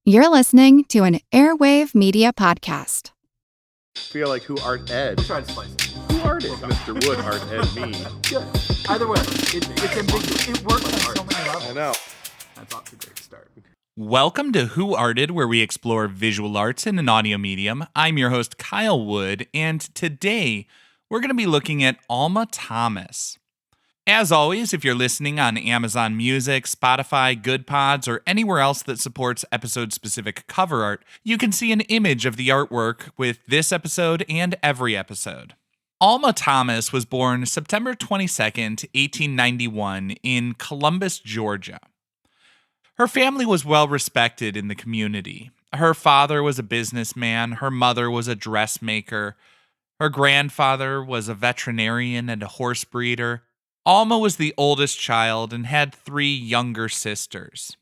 You're listening to an Airwave Media Podcast. Feel like who art Ed? We'll try to spice it. Who art it? Mr. Wood art Ed me. Good. Either way, it's ambiguous. It works on so many levels. I know. That's off to a great start. Welcome to Who Arted, where we explore visual arts in an audio medium. I'm your host, Kyle Wood, and today we're going to be looking at Alma Thomas. As always, if you're listening on Amazon Music, Spotify, Good Pods, or anywhere else that supports episode-specific cover art, you can see an image of the artwork with this episode and every episode. Alma Thomas was born September 22nd, 1891, in Columbus, Georgia. Her family was well respected in the community. Her father was a businessman, her mother was a dressmaker, her grandfather was a veterinarian and a horse breeder. Alma was the oldest child and had 3 younger sisters.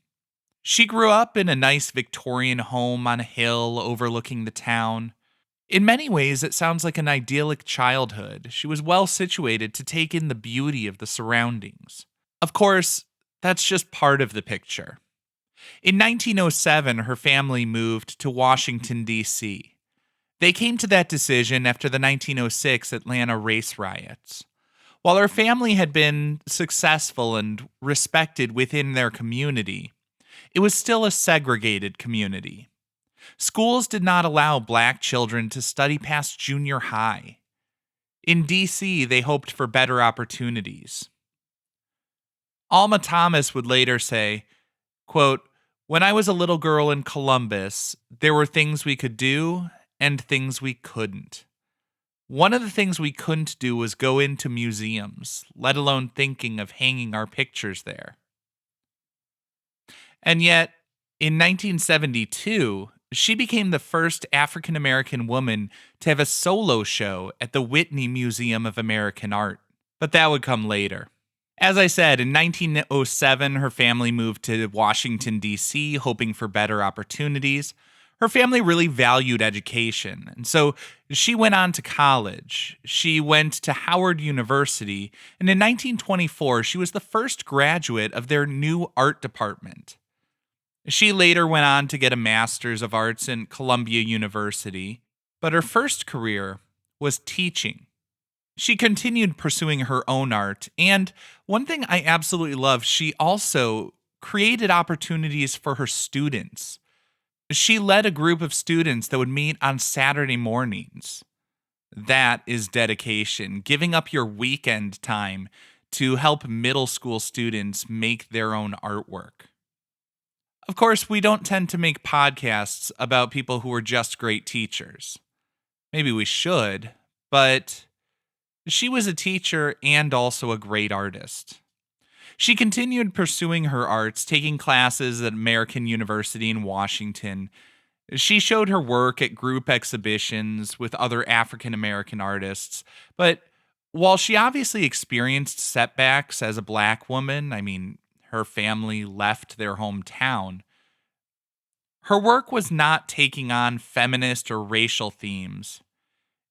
She grew up in a nice Victorian home on a hill overlooking the town. In many ways, it sounds like an idyllic childhood. She was well situated to take in the beauty of the surroundings. Of course, that's just part of the picture. In 1907, her family moved to Washington, D.C. They came to that decision after the 1906 Atlanta race riots. While her family had been successful and respected within their community, it was still a segregated community. Schools did not allow black children to study past junior high. In D.C., they hoped for better opportunities. Alma Thomas would later say, quote, "When I was a little girl in Columbus, there were things we could do and things we couldn't. One of the things we couldn't do was go into museums, let alone thinking of hanging our pictures there." And yet, in 1972, she became the first African-American woman to have a solo show at the Whitney Museum of American Art. But that would come later. As I said, in 1907, her family moved to Washington, D.C., hoping for better opportunities. Her family really valued education, and so she went on to college. She went to Howard University, and in 1924, she was the first graduate of their new art department. She later went on to get a Master's of Arts in Columbia University, but her first career was teaching. She continued pursuing her own art, and one thing I absolutely love, she also created opportunities for her students. She led a group of students that would meet on Saturday mornings. That is dedication, giving up your weekend time to help middle school students make their own artwork. Of course, we don't tend to make podcasts about people who are just great teachers. Maybe we should, but she was a teacher and also a great artist. She continued pursuing her arts, taking classes at American University in Washington. She showed her work at group exhibitions with other African American artists. But while she obviously experienced setbacks as a black woman, her family left their hometown, her work was not taking on feminist or racial themes.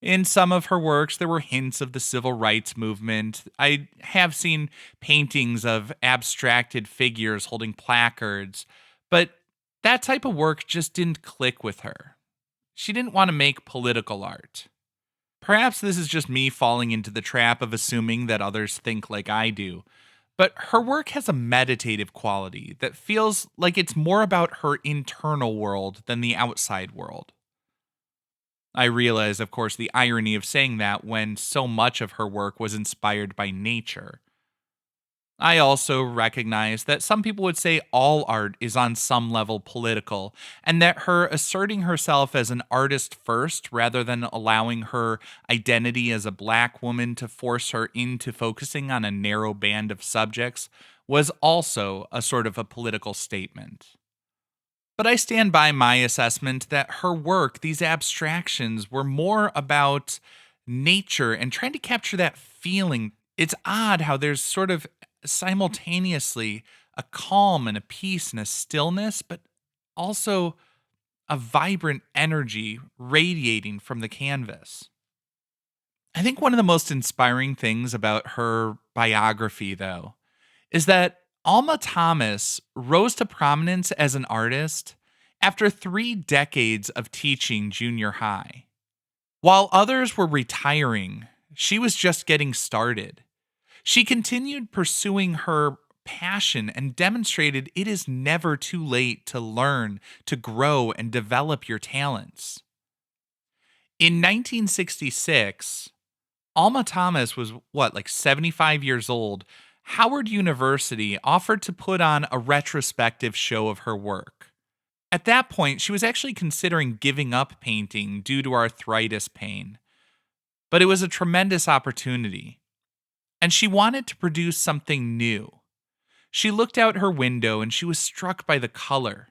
In some of her works, there were hints of the civil rights movement. I have seen paintings of abstracted figures holding placards, but that type of work just didn't click with her. She didn't want to make political art. Perhaps this is just me falling into the trap of assuming that others think like I do, but her work has a meditative quality that feels like it's more about her internal world than the outside world. I realize, of course, the irony of saying that when so much of her work was inspired by nature. I also recognize that some people would say all art is on some level political, and that her asserting herself as an artist first, rather than allowing her identity as a black woman to force her into focusing on a narrow band of subjects, was also a sort of a political statement. But I stand by my assessment that her work, these abstractions, were more about nature and trying to capture that feeling. It's odd how there's sort of simultaneously a calm and a peace and a stillness, but also a vibrant energy radiating from the canvas. I think one of the most inspiring things about her biography, though, is that Alma Thomas rose to prominence as an artist after 3 decades of teaching junior high. While others were retiring, she was just getting started. She continued pursuing her passion and demonstrated it is never too late to learn, to grow, and develop your talents. In 1966, Alma Thomas was, 75 years old. Howard University offered to put on a retrospective show of her work. At that point, she was actually considering giving up painting due to arthritis pain. But it was a tremendous opportunity, and she wanted to produce something new. She looked out her window and she was struck by the color.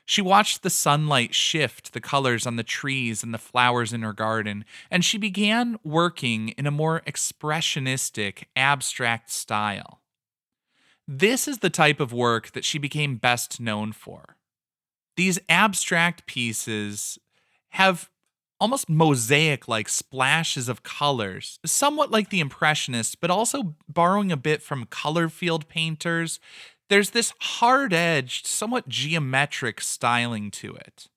She watched the sunlight shift the colors on the trees and the flowers in her garden, and she began working in a more expressionistic, abstract style. This is the type of work that she became best known for. These abstract pieces have almost mosaic-like splashes of colors, somewhat like the Impressionists, but also borrowing a bit from color field painters. There's this hard-edged, somewhat geometric styling to it.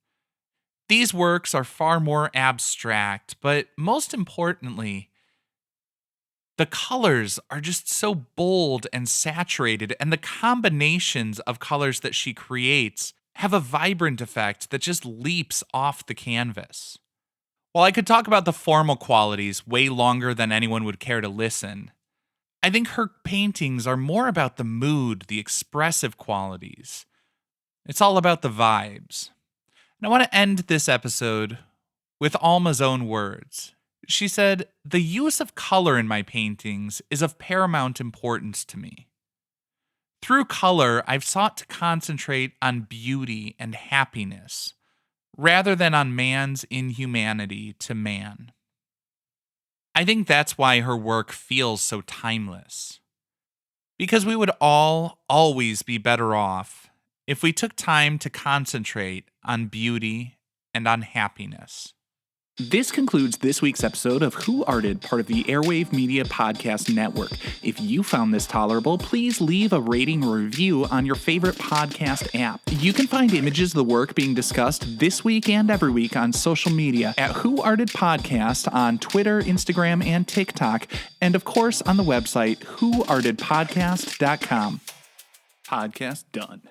These works are far more abstract, but most importantly, the colors are just so bold and saturated, and the combinations of colors that she creates have a vibrant effect that just leaps off the canvas. While I could talk about the formal qualities way longer than anyone would care to listen, I think her paintings are more about the mood, the expressive qualities. It's all about the vibes. And I want to end this episode with Alma's own words. She said, "The use of color in my paintings is of paramount importance to me. Through color, I've sought to concentrate on beauty and happiness, rather than on man's inhumanity to man." I think that's why her work feels so timeless. Because we would all always be better off if we took time to concentrate on beauty and on happiness. This concludes this week's episode of Who Arted, part of the Airwave Media Podcast Network. If you found this tolerable, please leave a rating or review on your favorite podcast app. You can find images of the work being discussed this week and every week on social media at Who Arted Podcast on Twitter, Instagram, and TikTok, and of course on the website whoartedpodcast.com. Podcast done.